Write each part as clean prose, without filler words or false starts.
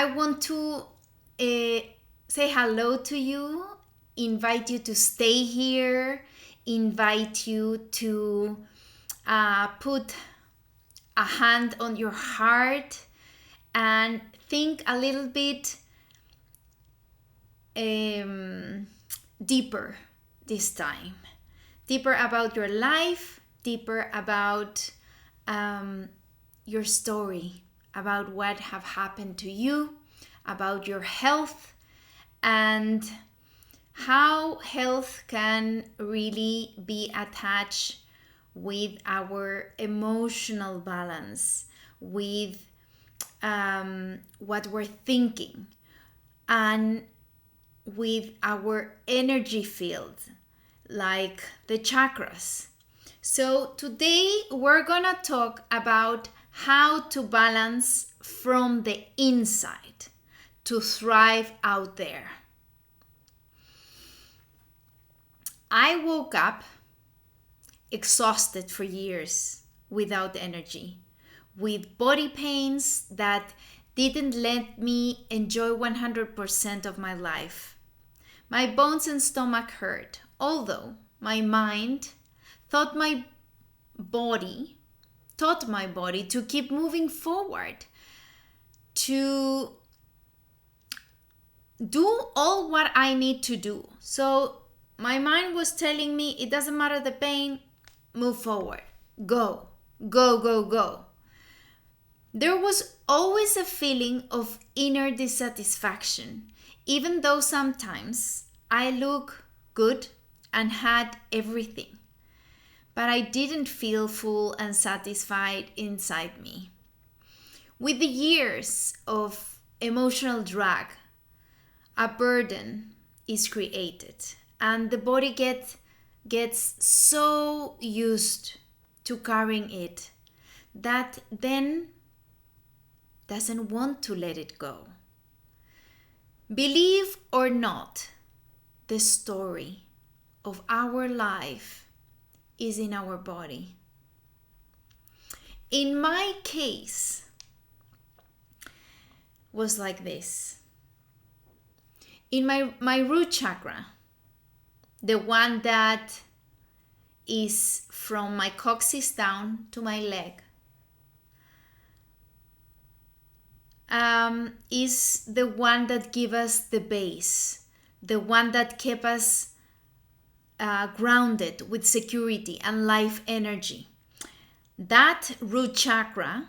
I want to say hello to you, invite you to stay here, invite you to put a hand on your heart and think a little bit deeper this time. Deeper about your life, deeper about your story, about what have happened to you, about your health, and how health can really be attached with our emotional balance, with what we're thinking, and with our energy field, like the chakras. So today we're gonna talk about how to balance from the inside to thrive out there. I woke up exhausted for years, without energy, with body pains that didn't let me enjoy 100% of my life. My bones and stomach hurt, although my mind thought my body taught my body to keep moving forward, to do all what I need to do. So my mind was telling me it doesn't matter the pain, move forward, go, go, go, go. There was always a feeling of inner dissatisfaction, even though sometimes I look good and had everything. But I didn't feel full and satisfied inside me. With the years of emotional drag, a burden is created, and the body gets so used to carrying it that then doesn't want to let it go. Believe or not, the story of our life is in our body. In my case, was like this. In my root chakra, the one that is from my coccyx down to my leg, is the one that gives us the base, the one that kept us grounded with security and life energy. That root chakra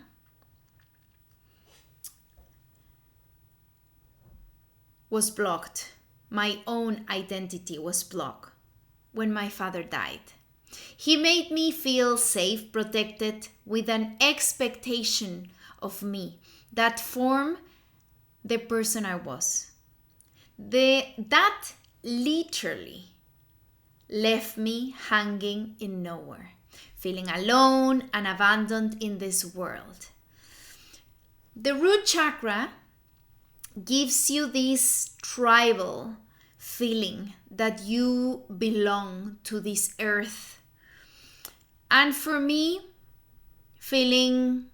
was blocked. My own identity was blocked when my father died. He made me feel safe, protected, with an expectation of me that formed the person I was. That literally left me hanging in nowhere, feeling alone and abandoned in this world. The root chakra gives you this tribal feeling that you belong to this earth. And for me, feeling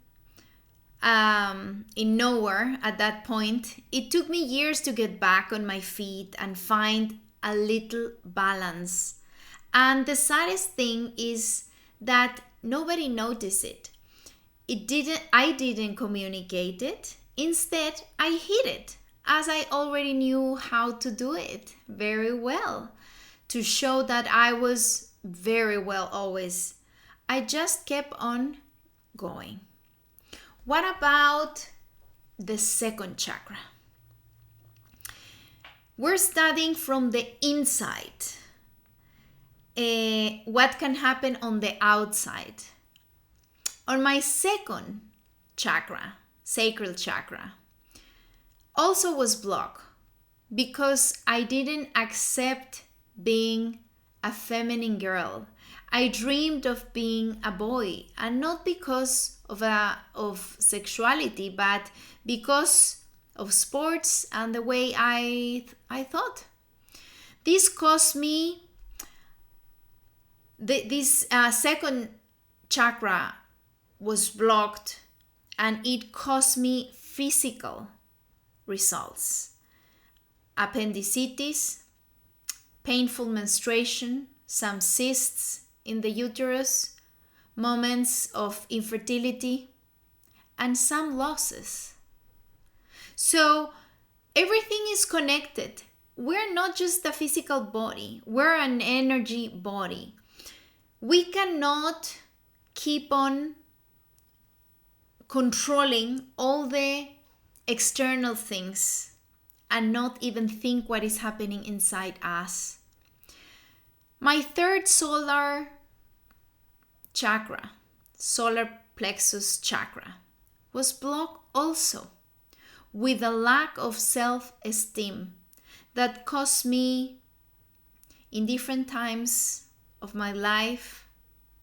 in nowhere at that point, it took me years to get back on my feet and find a little balance. And the saddest thing is that nobody noticed it. I didn't communicate it. Instead, I hid it, as I already knew how to do it very well, to show that I was very well always. I just kept on going. What about the second chakra? We're studying from the inside. What can happen on the outside? On my second chakra, sacral chakra, also was blocked because I didn't accept being a feminine girl. I dreamed of being a boy, and not because of sexuality, but because of sports and the way I thought. This caused me this second chakra was blocked, and it caused me physical results: appendicitis, painful menstruation, some cysts in the uterus, moments of infertility, and some losses. So everything is connected. We're not just a physical body, we're an energy body. We cannot keep on controlling all the external things and not even think what is happening inside us. My third solar chakra, solar plexus chakra, was blocked also, with a lack of self-esteem that caused me, in different times of my life,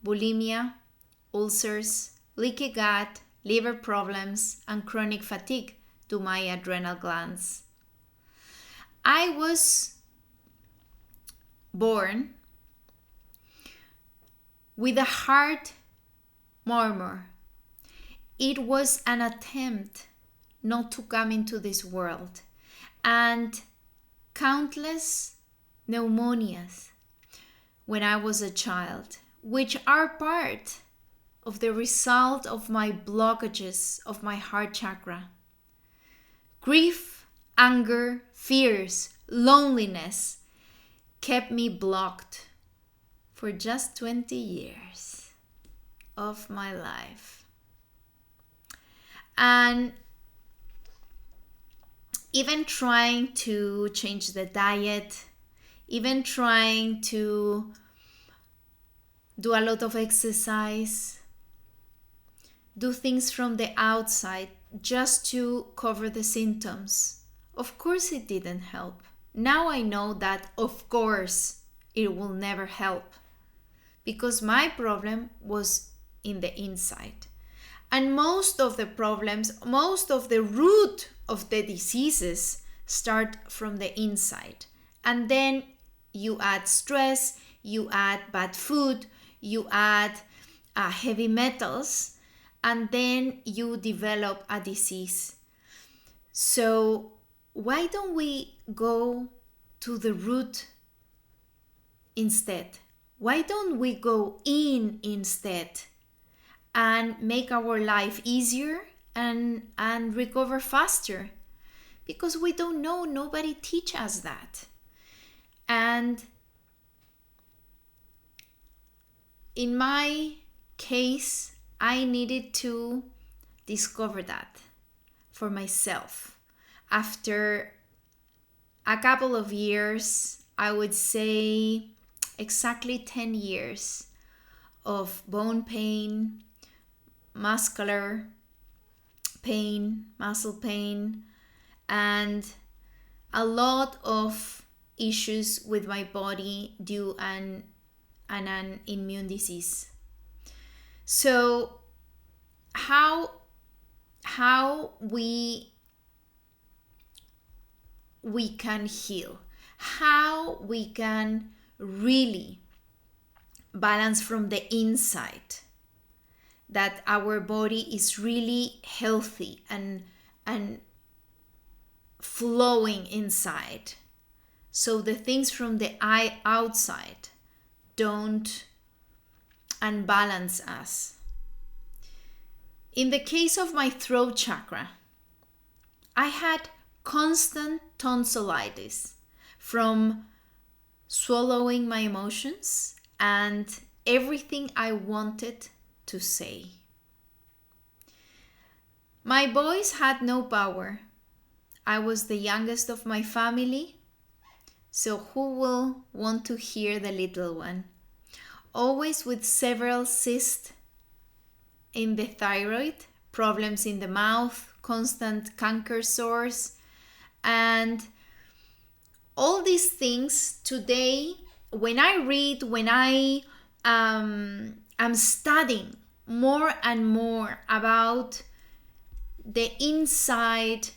bulimia, ulcers, leaky gut, liver problems, and chronic fatigue to my adrenal glands. I was born with a heart murmur. It was an attempt not to come into this world, and countless pneumonias when I was a child, which are part of the result of my blockages of my heart chakra. Grief, anger, fears, loneliness kept me blocked for just 20 years of my life. And even trying to change the diet, even trying to do a lot of exercise, do things from the outside just to cover the symptoms. Of course it didn't help. Now I know that of course it will never help, because my problem was in the inside. And most of the problems, most of the root of the diseases start from the inside. And then you add stress, you add bad food, you add heavy metals, and then you develop a disease. So why don't we go to the root instead? Why don't we go in instead and make our life easier and recover faster? Because we don't know, nobody teach us that. And in my case, I needed to discover that for myself. After a couple of years, I would say exactly 10 years of bone pain, muscular pain, muscle pain, and a lot of issues with my body due to an immune disease. So how we can heal, how we can really balance from the inside, that our body is really healthy and flowing inside, so the things from the outside don't unbalance us. In the case of my throat chakra, I had constant tonsillitis from swallowing my emotions and everything I wanted to say. My voice had no power. I was the youngest of my family, so who will want to hear the little one? Always with several cysts in the thyroid, problems in the mouth, constant canker sores, and all these things today, when I read, when I am studying more and more about the inside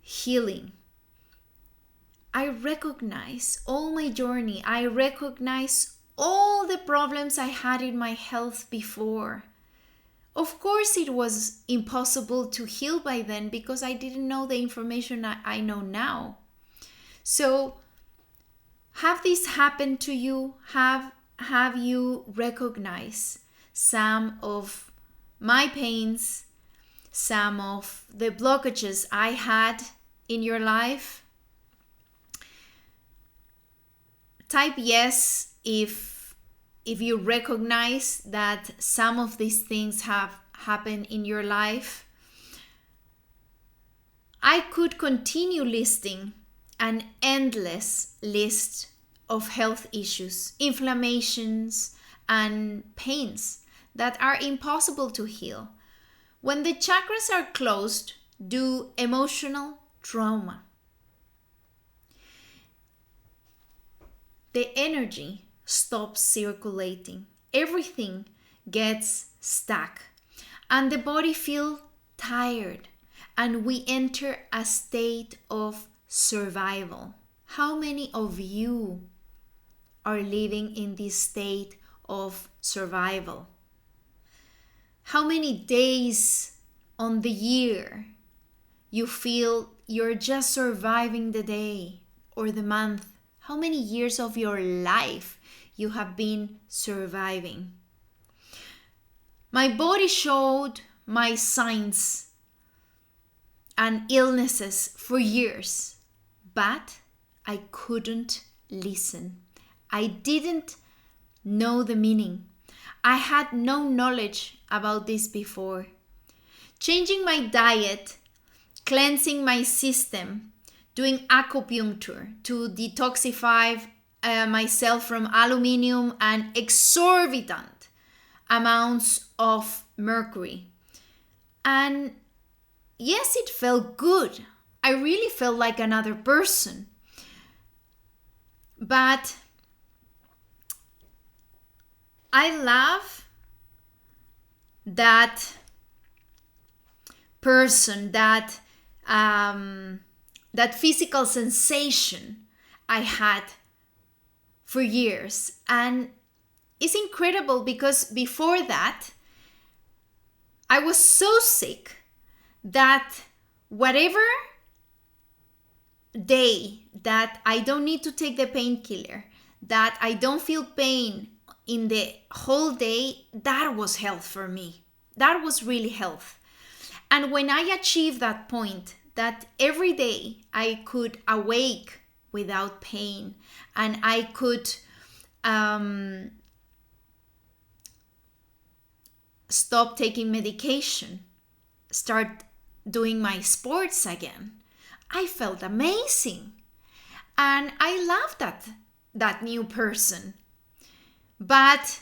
healing, I recognize all my journey. I recognize all the problems I had in my health before, Of course, it was impossible to heal by then because I didn't know the information I know now. So, have this happened to you? Have you recognized some of my pains, some of the blockages I had in your life? Type yes if you recognize that some of these things have happened in your life. I could continue listing an endless list of health issues, inflammations, and pains that are impossible to heal when the chakras are closed due to emotional trauma. The energy stops circulating. Everything gets stuck and the body feels tired, and we enter a state of survival. How many of you are living in this state of survival? How many days on the year you feel you're just surviving the day or the month? How many years of your life you have been surviving? My body showed my signs and illnesses for years, but I couldn't listen. I didn't know the meaning. I had no knowledge about this before. Changing my diet, cleansing my system, doing acupuncture to detoxify myself from aluminum and exorbitant amounts of mercury. And yes, it felt good. I really felt like another person. But I love that person, that physical sensation I had for years. And it's incredible because before that, I was so sick that whatever day that I don't need to take the painkiller, that I don't feel pain in the whole day, that was health for me. That was really health. And when I achieved that point, that every day I could awake without pain and I could stop taking medication, start doing my sports again, I felt amazing. And I loved that new person. But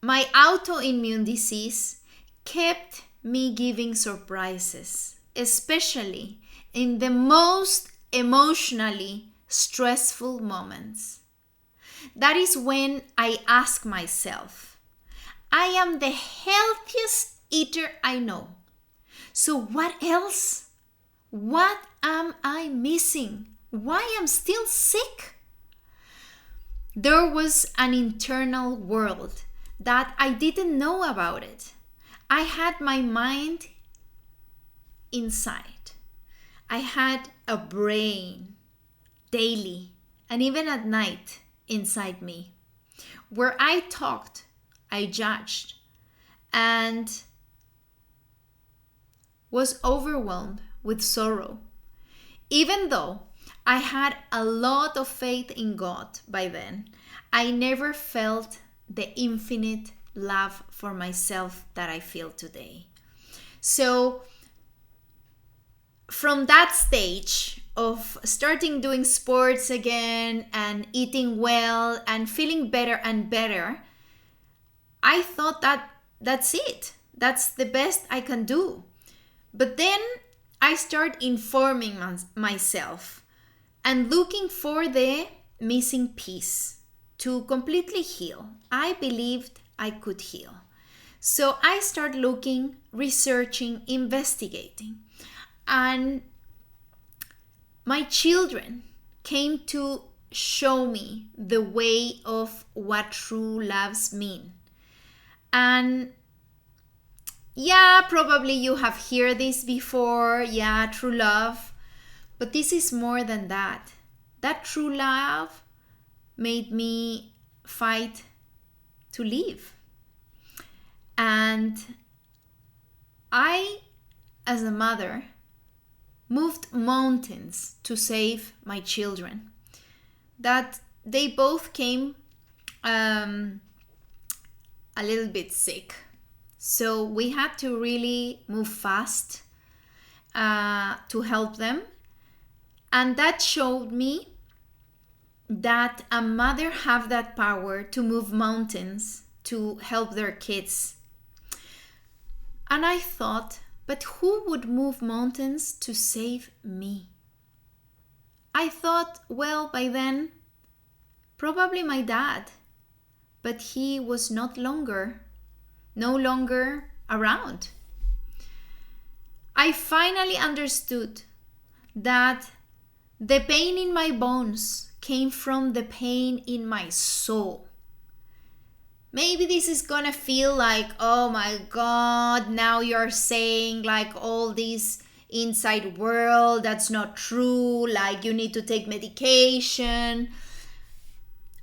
my autoimmune disease kept me giving surprises, especially in the most emotionally stressful moments. That is when I ask myself, I am the healthiest eater I know. So what else? What am I missing? Why am I still sick? There was an internal world that I didn't know about it. I had my mind inside. I had a brain daily and even at night inside me, where I talked, I judged, and was overwhelmed with sorrow. Even though I had a lot of faith in God by then, I never felt the infinite love for myself that I feel today. So from that stage of starting doing sports again and eating well and feeling better and better, I thought that that's it. That's the best I can do. But then I start informing myself and looking for the missing piece to completely heal. I believed I could heal. So I start looking, researching, investigating. And my children came to show me the way of what true loves mean. And Yeah, probably you have heard this before. Yeah, true love. But this is more than that. That true love made me fight to live. And I, as a mother, moved mountains to save my children. That they both came a little bit sick. So we had to really move fast to help them. And that showed me that a mother have that power to move mountains to help their kids. And I thought, but who would move mountains to save me? I thought, well, by then, probably my dad. But he was no longer around. I finally understood that the pain in my bones came from the pain in my soul. Maybe this is gonna feel like, oh my God, now you're saying like all this inside world that's not true, like you need to take medication.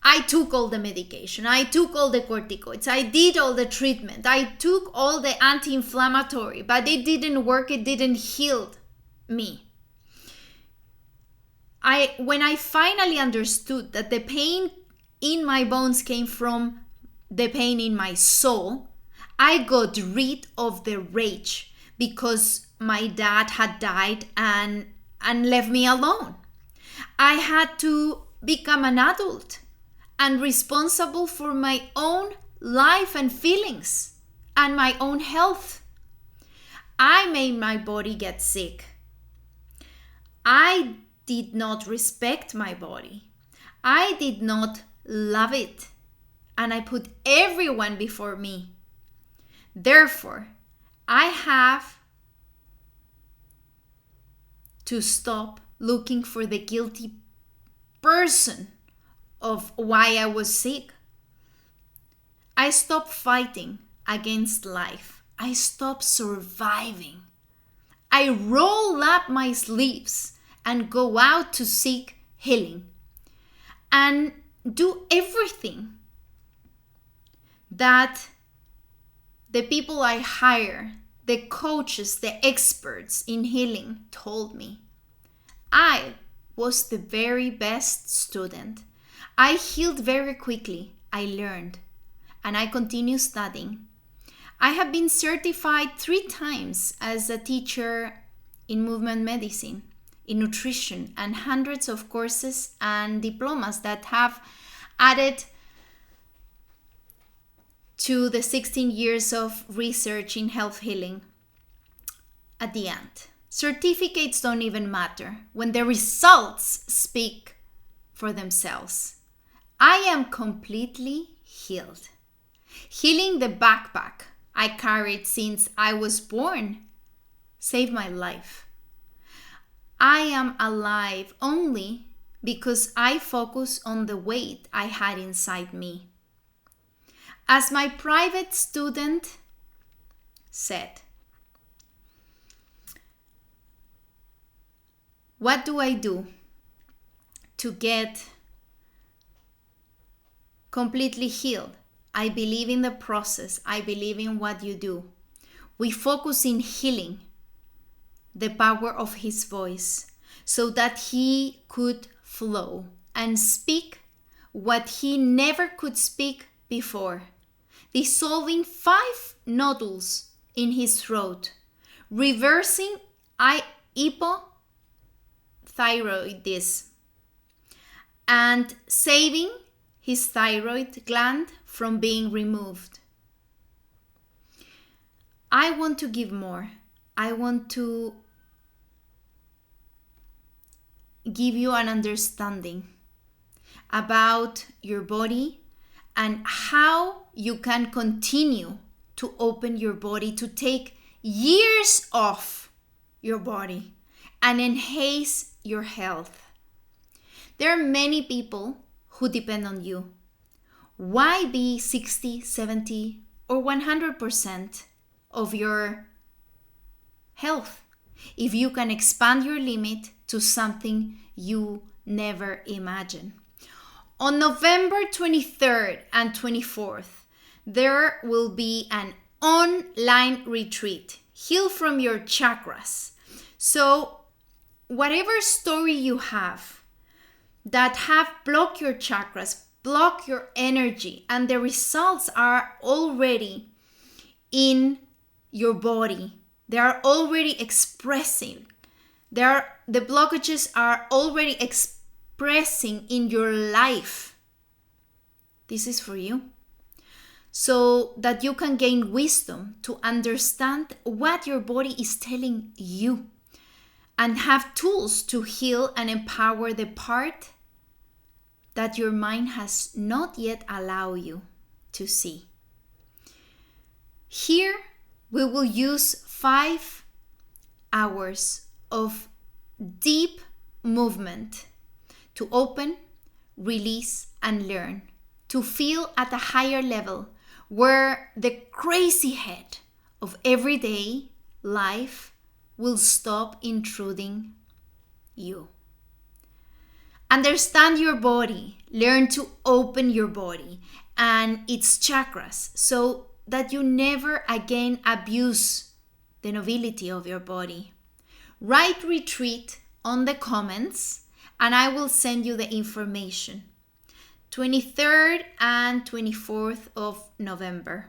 I took all the medication, I took all the corticoids, I did all the treatment, I took all the anti-inflammatory, but it didn't work, it didn't heal me. When I finally understood that the pain in my bones came from the pain in my soul, I got rid of the rage because my dad had died and left me alone. I had to become an adult and responsible for my own life and feelings and my own health. I made my body get sick. I did not respect my body. I did not love it. And I put everyone before me. Therefore, I have to stop looking for the guilty person of why I was sick. I stopped fighting against life. I stopped surviving. I roll up my sleeves and go out to seek healing and do everything that the people I hire, the coaches, the experts in healing told me. I was the very best student. I healed very quickly. I learned and I continue studying. I have been certified 3 times as a teacher in movement medicine, in nutrition, and hundreds of courses and diplomas that have added to the 16 years of research in health healing at the end. Certificates don't even matter when the results speak for themselves. I am completely healed. Healing the backpack I carried since I was born saved my life. I am alive only because I focus on the weight I had inside me. As my private student said, what do I do to get completely healed? I believe in the process. I believe in what you do. We focus in healing the power of his voice so that he could flow and speak what he never could speak before, dissolving 5 nodules in his throat, reversing hypothyroidism, and saving his thyroid gland from being removed. I want to give more. I want to give you an understanding about your body and how you can continue to open your body, to take years off your body and enhance your health. There are many people who depend on you. Why be 60, 70, or 100% of your health, if you can expand your limit to something you never imagined. On November 23rd and 24th, there will be an online retreat, Heal from Your Chakras. So whatever story you have that have blocked your chakras, block your energy, and the results are already in your body. They are already expressing. The blockages are already expressing in your life. This is for you. So that you can gain wisdom to understand what your body is telling you and have tools to heal and empower the part that your mind has not yet allowed you to see. Here, we will use 5 hours of deep movement to open, release, and learn, to feel at a higher level where the crazy head of everyday life will stop intruding you. Understand your body, learn to open your body and its chakras so that you never again abuse the nobility of your body. Write retreat on the comments and I will send you the information. 23rd and 24th of November.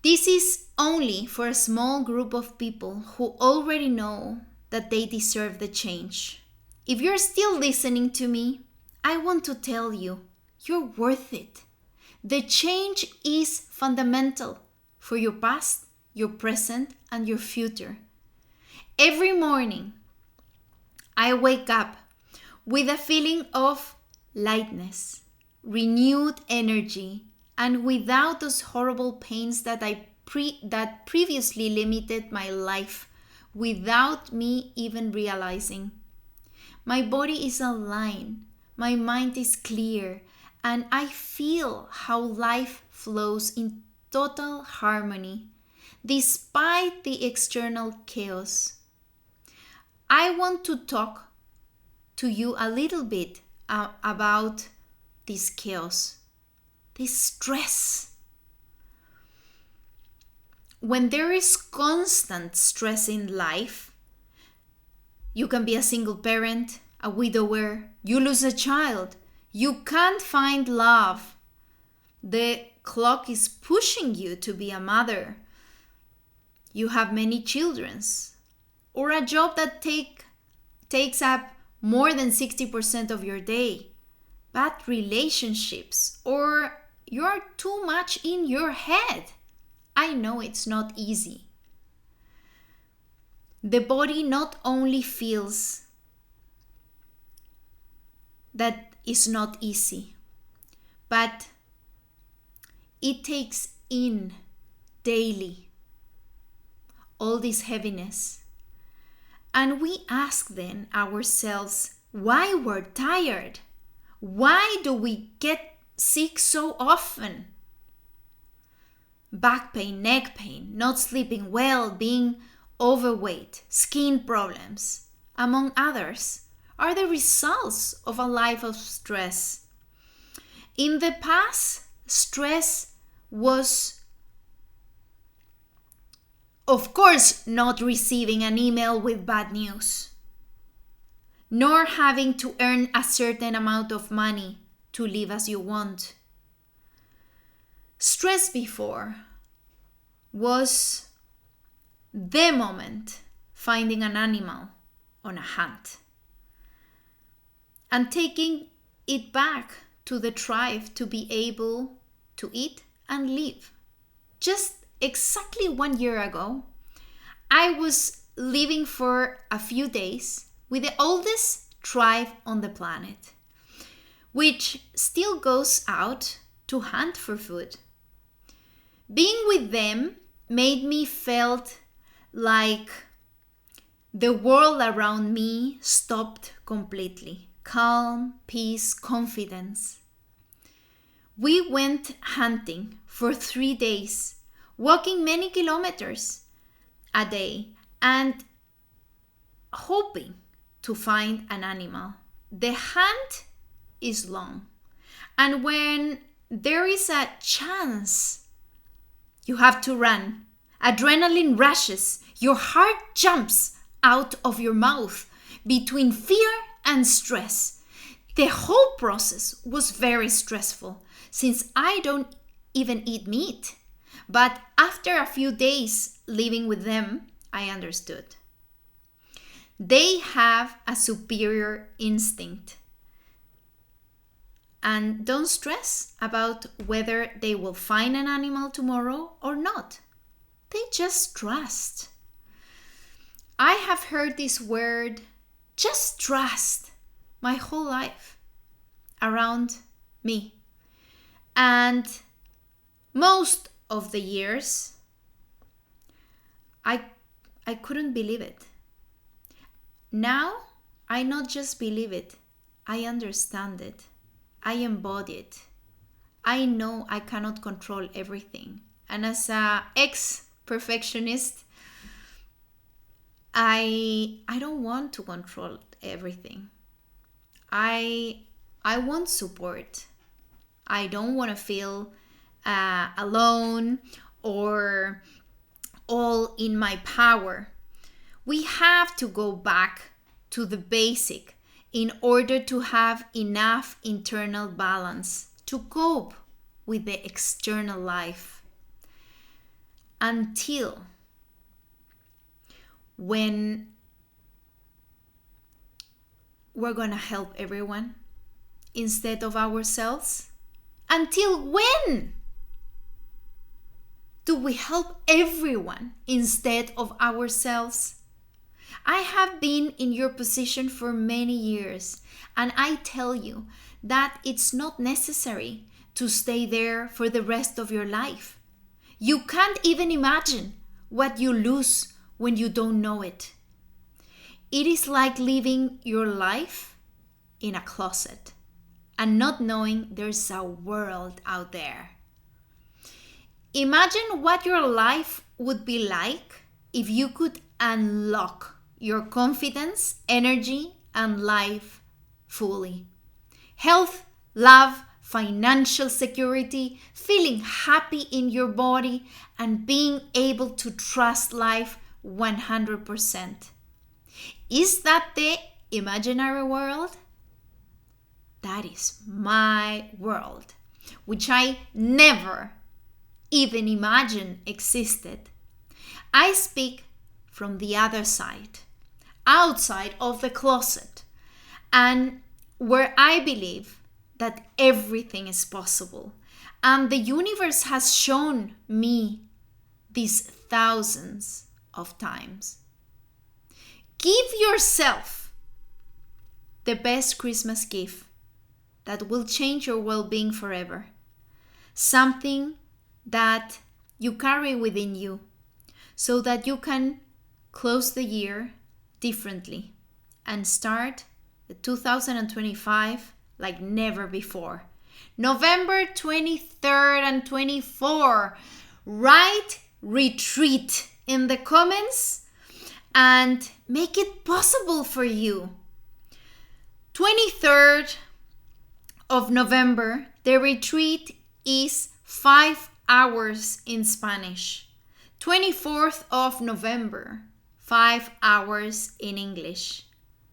This is only for a small group of people who already know that they deserve the change. If you're still listening to me, I want to tell you, you're worth it. The change is fundamental for your past, your present, and your future. Every morning, I wake up with a feeling of lightness, renewed energy, and without those horrible pains that that previously limited my life without me even realizing. My body is aligned, my mind is clear, and I feel how life flows in total harmony despite the external chaos. I want to talk to you a little bit about this chaos, this stress. When there is constant stress in life, you can be a single parent, a widower, you lose a child, you can't find love. The clock is pushing you to be a mother. You have many children, or a job that takes up more than 60% of your day, bad relationships, or you're too much in your head. I know it's not easy. The body not only feels that it's not easy, but it takes in daily all this heaviness. And we ask then ourselves why we're tired. Why do we get sick so often? Back pain, neck pain, not sleeping well, being overweight, skin problems, among others, are the results of a life of stress. In the past, stress was, of course, not receiving an email with bad news, nor having to earn a certain amount of money to live as you want. Stress before was the moment finding an animal on a hunt and taking it back to the tribe to be able to eat and live. Just exactly 1 year ago, I was living for a few days with the oldest tribe on the planet, which still goes out to hunt for food. Being with them made me felt like the world around me stopped completely. Calm, peace, confidence. We went hunting for 3 days walking many kilometers a day and hoping to find an animal. The hunt is long. And when there is a chance, you have to run. Adrenaline rushes. Your heart jumps out of your mouth between fear and stress. The whole process was very stressful since I don't even eat meat. But after a few days living with them, I understood. They have a superior instinct. And don't stress about whether they will find an animal tomorrow or not. They just trust. I have heard this word, just trust, my whole life around me. And most of the years, I couldn't believe it. Now, I not just believe it, I understand it. I embody it. I know I cannot control everything. And as an ex-perfectionist, I don't want to control everything. I want support. I don't want to feel alone or all in my power. We have to go back to the basic in order to have enough internal balance to cope with the external life. Until when we're going to help everyone instead of ourselves? Until when do we help everyone instead of ourselves? I have been in your position for many years, and I tell you that it's not necessary to stay there for the rest of your life. You can't even imagine what you lose when you don't know it. It is like living your life in a closet and not knowing there's a world out there. Imagine what your life would be like if you could unlock your confidence, energy, and life fully. Health, love, financial security, feeling happy in your body, and being able to trust life 100%. Is that the imaginary world? That is my world, which I never even imagined existed. I speak from the other side, outside of the closet, and where I believe that everything is possible. And the universe has shown me these thousands of times. Give yourself the best Christmas gift that will change your well-being forever. Something that you carry within you so that you can close the year differently and start the 2025 like never before. November 23rd and 24th, write retreat in the comments and make it possible for you. 23rd of November, the retreat is 5 hours in Spanish. 24th of November, 5 hours in English.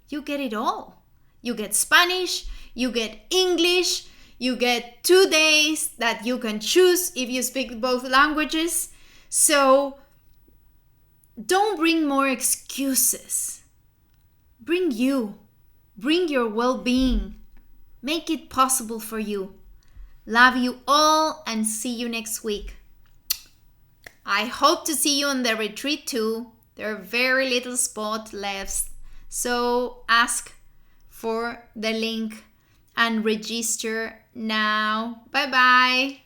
You get it all. You get Spanish, you get English, you get 2 days that you can choose if you speak both languages. So don't bring more excuses. Bring you. Bring your well-being. Make it possible for you. Love you all and see you next week. I hope to see you on the retreat too. There are very little spots left. So ask for the link and register now. Bye bye.